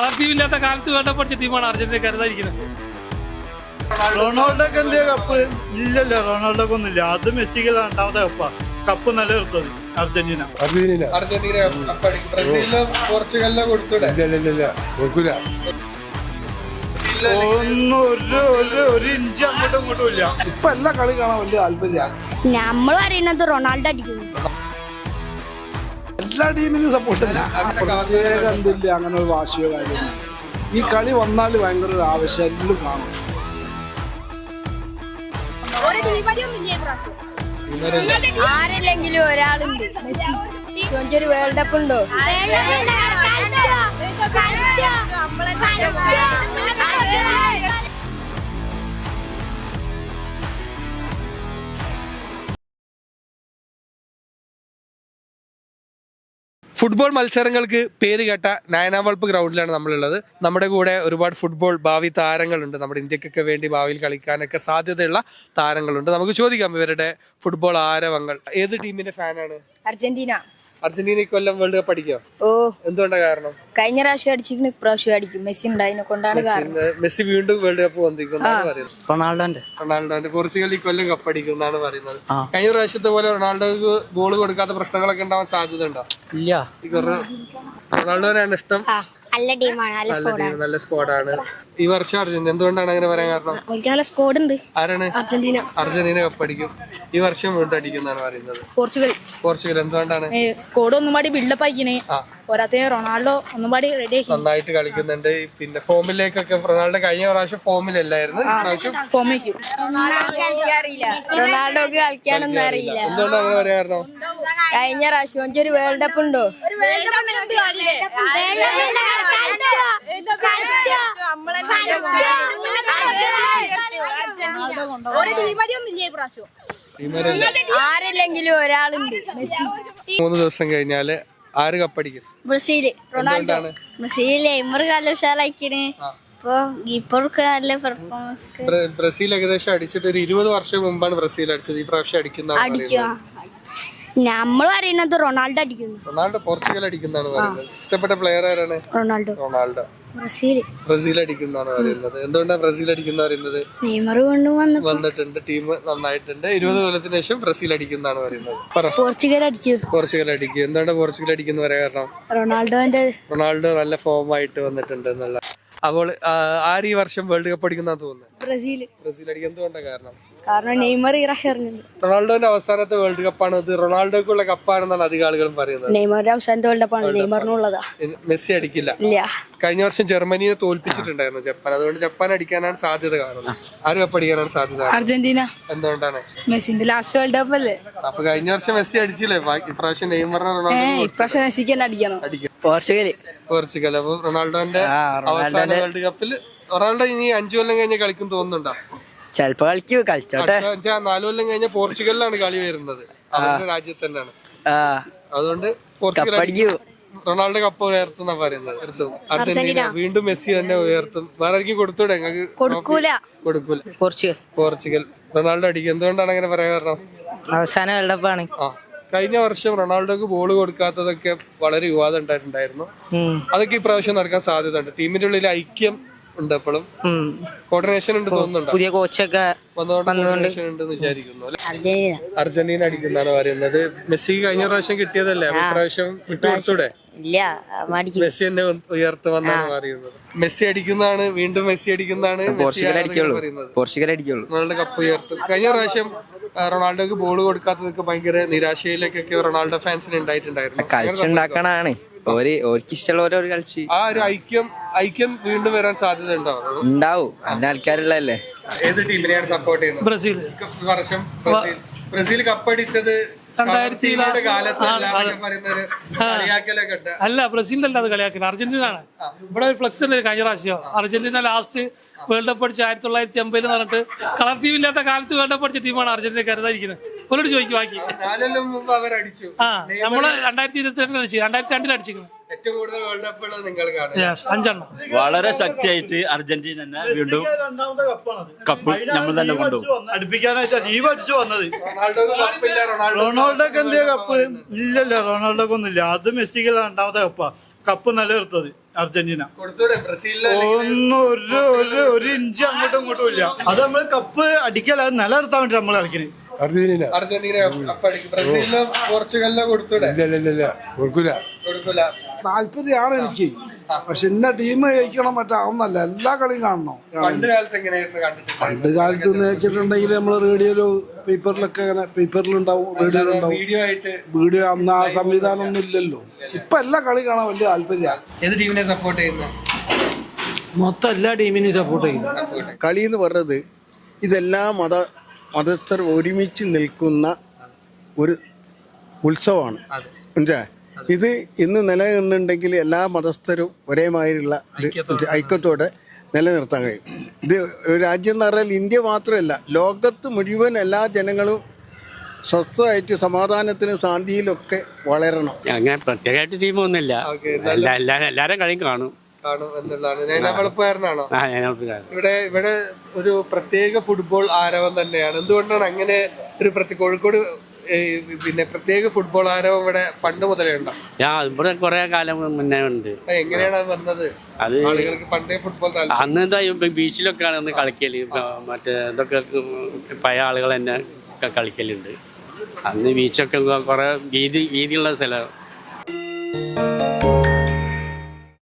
കളർട്ടീമില്ലാത്ത കാലത്ത് വേണ്ടപ്പെട്ട ടീമാണ് അർജന്റീന കരുതാതിരിക്കുന്നത്. റൊണാൾഡോക്ക് എന്തിയ കപ്പ് ഇല്ലല്ലോ, റൊണാൾഡോക്ക് ഒന്നുമില്ല. അത് മെസ്സിക്ക് രണ്ടാമത്തെ കപ്പ് നിലനിർത്തത് അർജന്റീന. പോർച്ചുഗലിനോ കൊടുത്തൂടെ? ഒന്നും ഒരു ഇഞ്ച് അങ്ങോട്ടും ഇങ്ങോട്ടും ഇല്ല. ഇപ്പൊ എല്ലാ കളി കാണാൻ വലിയ താല്പര്യ. നമ്മൾ പറയുന്നത് റൊണാൾഡോ അടിക്കുന്നു. എല്ലാ ടീമിനും സപ്പോർട്ട് ഇല്ല, പ്രത്യേക എന്തില്ല അങ്ങനെ ഒരു വാശിയോ കാര്യമോ. ഈ കളി വന്നാൽ ഭയങ്കര ഒരു ആവശ്യം എല്ലാം കാണും. ആരില്ലെങ്കിലും ഒരാളുണ്ട് മെസ്സി. ഒരു വേൾഡ് കപ്പ് ഉണ്ടോ? ഫുട്ബോൾ മത്സരങ്ങൾക്ക് പേര് കേട്ട നയനാവൾപ്പ് ഗ്രൗണ്ടിലാണ് നമ്മളുള്ളത്. നമ്മുടെ കൂടെ ഒരുപാട് ഫുട്ബോൾ ഭാവി താരങ്ങളുണ്ട്. നമ്മുടെ ഇന്ത്യക്കൊക്കെ വേണ്ടി ഭാവിയിൽ കളിക്കാനൊക്കെ സാധ്യതയുള്ള താരങ്ങളുണ്ട്. നമുക്ക് ചോദിക്കാം ഇവരുടെ ഫുട്ബോൾ ആരവങ്ങൾ. ഏത് ടീമിന്റെ ഫാനാണ്? അർജന്റീന. അർജന്റീന കൊല്ലം വേൾഡ് കപ്പ് അടിക്കോ? എന്തുകൊണ്ടാ കാരണം? കഴിഞ്ഞ പ്രാവശ്യം അടിച്ചിരിക്കുന്നു, ഇപ്രാവശ്യം അടിക്കും. മെസ്സി ഉണ്ടായതിനെ കൊണ്ടാണ് കാരണം. മെസ്സി വീണ്ടും വേൾഡ് കപ്പ് വന്നിരിക്കുന്നതാണ് പറയുന്നത്. റൊണാൾഡോന്റെ പോർച്ചുഗൽ ഈ കൊല്ലം കപ്പ് അടിക്കും എന്നാണ് പറയുന്നത്. കഴിഞ്ഞ പ്രാവശ്യത്തെ പോലെ റൊണാൾഡോക്ക് ഗോൾ കൊടുക്കാത്ത പ്രശ്നങ്ങളൊക്കെ ഉണ്ടാവാൻ സാധ്യത ഉണ്ടോ? ഇല്ല. റൊണാൾഡോനാണ് ഇഷ്ടം. നല്ല ടീമാണ്, നല്ല സ്ക്വാഡാണ്. ഈ വർഷം അർജന്റീന എന്തുകൊണ്ടാണ് അങ്ങനെ പറയാൻ കാരണം? നല്ല സ്ക്വാഡ് ഉണ്ട്. ആരാണ്? അർജന്റീന കപ്പടിക്കും. ഈ വർഷം വീണ്ടും അടിക്കും എന്നാണ് പറയുന്നത്. പോർച്ചുഗൽ എന്തുകൊണ്ടാണ്? സ്ക്വാഡ് ഒന്നും പാടി ബിൽഡപ്പ് ആക്കിനെ. പോരാത്തെ റൊണാൾഡോ ഒന്നും പാടി റെഡി ആക്കി നന്നായിട്ട് കളിക്കുന്നുണ്ട്. പിന്നെ ഫോമിലേക്കൊക്കെ റൊണാൾഡോ കഴിഞ്ഞ പ്രാവശ്യം ഫോമിലല്ലായിരുന്നു, റൊണാൾഡോക്ക് കളിക്കാനൊന്നും അറിയില്ല. എന്തുകൊണ്ടാണ് അങ്ങനെ പറയാൻ കാരണം? കഴിഞ്ഞ പ്രാവശ്യം ഒരു വേൾഡ് കപ്പ് ഉണ്ടോ? ആരില്ലെങ്കിലും ഒരാളുണ്ട് മെസ്സി. 3 ദിവസം കഴിഞ്ഞാല് ആര് കപ്പടിക്കും? ബ്രസീല്. റൊണാൾഡോ. ബ്രസീൽ നെയ്മർ നല്ല ഉഷാറായിക്കണ്. നല്ല പെർഫോമൻസ്. ബ്രസീൽ ഏകദേശം അടിച്ചിട്ട് ഒരു 20 വർഷം മുമ്പാണ് ബ്രസീൽ അടിച്ചത്. ഈ പ്രാവശ്യം അടിക്കുന്ന നമ്മൾ പറയുന്നത് റൊണാൾഡോ അടിക്കുന്നു. റൊണാൾഡോ പോർച്ചുഗൽ അടിക്കുന്നതാണ് പറയുന്നത്. ഇഷ്ടപ്പെട്ട പ്ലെയർ ആരാണ്? റൊണാൾഡോ. ബ്രസീൽ അടിക്കുന്നതാണ് പറയുന്നത്. എന്തുകൊണ്ടാണ് ബ്രസീൽ അടിക്കുന്ന പറയുന്നത്? നെയ്മർ വന്നിട്ടുണ്ട്, ടീം നന്നായിട്ടുണ്ട്. 20 കൊല്ലത്തിന് ശേഷം ബ്രസീൽ അടിക്കുന്നതാണ് പറയുന്നത്. പോർച്ചുഗൽ അടിക്കും. എന്താണ് പോർച്ചുഗൽ അടിക്കുന്ന പറയാൻ കാരണം? റൊണാൾഡോ നല്ല ഫോം ആയിട്ട് വന്നിട്ടുണ്ട് എന്നുള്ള. അപ്പോൾ ആര് ഈ വർഷം വേൾഡ് കപ്പ് അടിക്കുന്ന തോന്നുന്നത്? ബ്രസീൽ അടിക്കും. എന്തുകൊണ്ടാണ് കാരണം? നെയ്മർ റൊണാൾഡോന്റെ അവസാനത്തെ വേൾഡ് കപ്പാണ് ഇത്. റൊണാൾഡോക്കുള്ള കപ്പാണെന്നാണ് അധികം ആളുകളും പറയുന്നത്. നെയ്മറിന്റെ അവസാനത്തെ വേൾഡ് കപ്പാണ്, നെയ്മറിനുള്ളതാ. മെസ്സി അടിക്കില്ല. കഴിഞ്ഞ വർഷം ജർമ്മനിയെ തോൽപ്പിച്ചിട്ടുണ്ടായിരുന്നു ജപ്പാൻ. അതുകൊണ്ട് ജപ്പാൻ അടിക്കാനാണ് സാധ്യത കാണുന്നത്. ആര് കപ്പ് അടിക്കാനാണ് സാധ്യത? അർജന്റീന. എന്തുകൊണ്ടാണ്? മെസ്സിന്റെ ലാസ്റ്റ് വേൾഡ് കപ്പ് അല്ലേ. അപ്പൊ കഴിഞ്ഞ വർഷം മെസ്സി അടിച്ചില്ലേ, ഇപ്രാവശ്യം നെയ്മറിനെ ഇപ്രാവശ്യം മെസ്സിക്ക് തന്നെ അടിക്കും. പോർച്ചുഗൽ. അപ്പൊ റൊണാൾഡോന്റെ അവസാന വേൾഡ് കപ്പിൽ റൊണാൾഡോ ഇനി 5 കൊല്ലം കഴിഞ്ഞ് കളിക്കും തോന്നുന്നുണ്ടോ? ചെലപ്പോ കളിച്ചോട്ടെ. 4 കൊല്ലം കഴിഞ്ഞ പോർച്ചുഗലിലാണ് കളി വരുന്നത്, അവരുടെ രാജ്യത്ത് തന്നെയാണ്. അതുകൊണ്ട് പോർച്ചുഗൽ റൊണാൾഡോ കപ്പ് ഉയർത്തുന്ന പറയുന്നത്. അർജന്റീന വീണ്ടും മെസ്സി തന്നെ ഉയർത്തും. വേറെ ആർക്കും കൊടുത്തൂടെ? കൊടുക്കൂല. പോർച്ചുഗൽ റൊണാൾഡോ അടിക്കും. എന്തുകൊണ്ടാണ് അങ്ങനെ പറയാൻ കാരണം? അവസാന വേൾഡ് കപ്പാണ്. കഴിഞ്ഞ വർഷം റൊണാൾഡോക്ക് ബോൾ കൊടുക്കാത്തതൊക്കെ വളരെ വിവാദം ഉണ്ടായിട്ടുണ്ടായിരുന്നു. അതൊക്കെ ഈ പ്രാവശ്യം നടക്കാൻ സാധ്യത ഉണ്ട്. ടീമിന്റെ ഉള്ളിൽ ഐക്യം ഉണ്ട്, എപ്പോഴും കോർഡിനേഷൻ ഉണ്ട് തോന്നുന്നുണ്ട്. പുതിയ കോച്ചൊക്കെ ഉണ്ടെന്ന് വിചാരിക്കുന്നു. അർജന്റീന അടിക്കുന്നതാണ് പറയുന്നത്. മെസ്സിക്ക് കഴിഞ്ഞ പ്രാവശ്യം കിട്ടിയതല്ലേ, ഇപ്രാവശ്യം വിട്ടുകൊടുത്തൂടെ? മെസ്സി തന്നെ ഉയർത്തുമെന്നാണ് പറയുന്നത്. മെസ്സി അടിക്കുന്നതാണ്, വീണ്ടും മെസ്സി അടിക്കുന്നതാണ് റൊണാൾഡോ കപ്പ് ഉയർത്തും. കഴിഞ്ഞ പ്രാവശ്യം റൊണാൾഡോക്ക് ബോൾ കൊടുക്കാത്തതൊക്കെ ഭയങ്കര നിരാശയിലേക്കൊക്കെ റൊണാൾഡോ ഫാൻസിന് ഉണ്ടായിട്ടുണ്ടായിരുന്നു. കളിച്ചുണ്ടാക്കണാണ് ഓർക്കിഷ്ടമുള്ളവരോട് കളിച്ച്. ആ ഒരു ഐക്യം വീണ്ടും വരാൻ സാധ്യത ഉണ്ടാവും. അതിന്റെ ആൾക്കാരുള്ളതല്ലേ. ഏത് ടീമിനെയാണ് സപ്പോർട്ട് ചെയ്യുന്നത്? ബ്രസീൽ. വർഷം ബ്രസീൽ കപ്പടിച്ചത് 2000 അല്ല, ബ്രസീലിനല്ല അത് കളിയാക്കുന്നത്, അർജന്റീന ആണ്. ഇവിടെ ഒരു ഫ്ലക്സ് ഉണ്ട് കഴിഞ്ഞ പ്രാവശ്യം. അർജന്റീന ലാസ്റ്റ് വേൾഡ് കപ്പ് അടിച്ച് 1980 എന്ന് പറഞ്ഞിട്ട് കളർ ടീം ഇല്ലാത്ത കാലത്ത് വേൾഡ് കപ്പ് അടിച്ച ടീമാണ് അർജന്റീന കരുതാതിരിക്കുന്നത്. ഒരോട് ചോദിക്കും ബാക്കി. നമ്മള് 2022 അടിച്ചു, 2002 അടിച്ചിരിക്കുന്നു. ഏറ്റവും കൂടുതൽ വേൾഡ് കപ്പുകൾ നിങ്ങൾ കാണും. 5 വളരെ ശക്തിയായിട്ട് അർജന്റീന തന്നെ വീണ്ടും കപ്പ് നമ്മൾ തന്നെ കൊണ്ടുപോകും. അടുപ്പിക്കാനായിട്ട് ലീവ് അടിച്ചു വന്നത്. റൊണാൾഡോക്ക് എന്തിയ കപ്പ് ഇല്ലല്ലോ, റൊണാൾഡോക്ക് ഒന്നുമില്ല. അത് മെസ്സിക്ക് രണ്ടാമത്തെ കപ്പ് നിലനിർത്തത് അർജന്റീന. കൊടുത്തൂടെ ബ്രസീലിന്? ഒന്നും ഒരു ഇഞ്ച് അങ്ങോട്ടും ഇങ്ങോട്ടും ഇല്ല. അത് നമ്മള് കപ്പ് അടിക്കല നിലനിർത്താൻ വേണ്ടി നമ്മൾ കളിക്കുന്നത്. അർജന്റീന കപ്പടിക്കും. ബ്രസീലിനോ പോർച്ചുഗലിനോ കൊടുത്തൂടെ? കൊടുക്കൂല. താല്പര്യമാണ് എനിക്ക്, പക്ഷെ ഇന്ന ടീം ജയിക്കണം മറ്റാവുന്നല്ല, എല്ലാ കളിയും കാണണം. പണ്ട് കാലത്ത് എങ്ങനെയായിരുന്നു കണ്ടിട്ട്? പണ്ട് കാലത്ത് എന്ന് വെച്ചിട്ടുണ്ടെങ്കിൽ നമ്മള് റേഡിയോയിലോ പേപ്പറിലൊക്കെ ഇങ്ങനെ പേപ്പറിലുണ്ടാവും, റേഡിയോയിലുണ്ടാവും, വീഡിയോ. അന്ന് ആ സംവിധാനം ഒന്നും ഇല്ലല്ലോ. ഇപ്പൊ എല്ലാ കളി കാണാൻ വലിയ താല്പര്യമാണ്. ഏത് ടീമിനെ സപ്പോർട്ട് ചെയ്യുന്നത്? മൊത്തം എല്ലാ ടീമിനെയും സപ്പോർട്ട് ചെയ്യും. കളി എന്ന് പറഞ്ഞത് ഇതെല്ലാ മതസ്ഥർ ഒരുമിച്ച് നിൽക്കുന്ന ഒരു ഉത്സവമാണ്. മനസ്സിലായോ? ഇത് ഇന്ന് നിലനിന്നുണ്ടെങ്കിൽ എല്ലാ മതസ്ഥരും ഒരേമാതിരിയുള്ള ഐക്യത്തോടെ നിലനിർത്താൻ കഴിയും. ഇത് രാജ്യം എന്ന് പറഞ്ഞാൽ ഇന്ത്യ മാത്രമല്ല, ലോകത്ത് മുഴുവൻ എല്ലാ ജനങ്ങളും സ്വസ്ഥമായിട്ട് സമാധാനത്തിനും ശാന്തിയിലൊക്കെ വളരണം. അങ്ങനെ പ്രത്യേകമായിട്ട് ടീമൊന്നുമില്ല, എല്ലാവരും കളിയും കാണും എന്നുള്ളതാണ്. നേനാവളപ്പുകാരനാണോ? ആ ഞാൻ ഇവിടെ ഒരു പ്രത്യേക ഫുട്ബോൾ ആരവം തന്നെയാണ്. എന്തുകൊണ്ടാണ് അങ്ങനെ ഒരു കോഴിക്കോട് പിന്നെ പ്രത്യേക ഫുട്ബോൾ ആരവം ഇവിടെ പണ്ട് മുതലേ ഉണ്ടോ? ഇവിടെ കുറെ കാലം മുന്നേ ഉണ്ട്. എങ്ങനെയാണ് അത് വന്നത്? അത് ആളുകൾക്ക് പണ്ടേ ഫുട്ബോൾ അന്ന് എന്താ ബീച്ചിലൊക്കെയാണ് അന്ന് കളിക്കല്. മറ്റേ ഇതൊക്കെ പഴയ ആളുകൾ തന്നെ കളിക്കലുണ്ട്. അന്ന് ബീച്ചൊക്കെ കുറെ വീതിയുള്ള സ്ഥലം.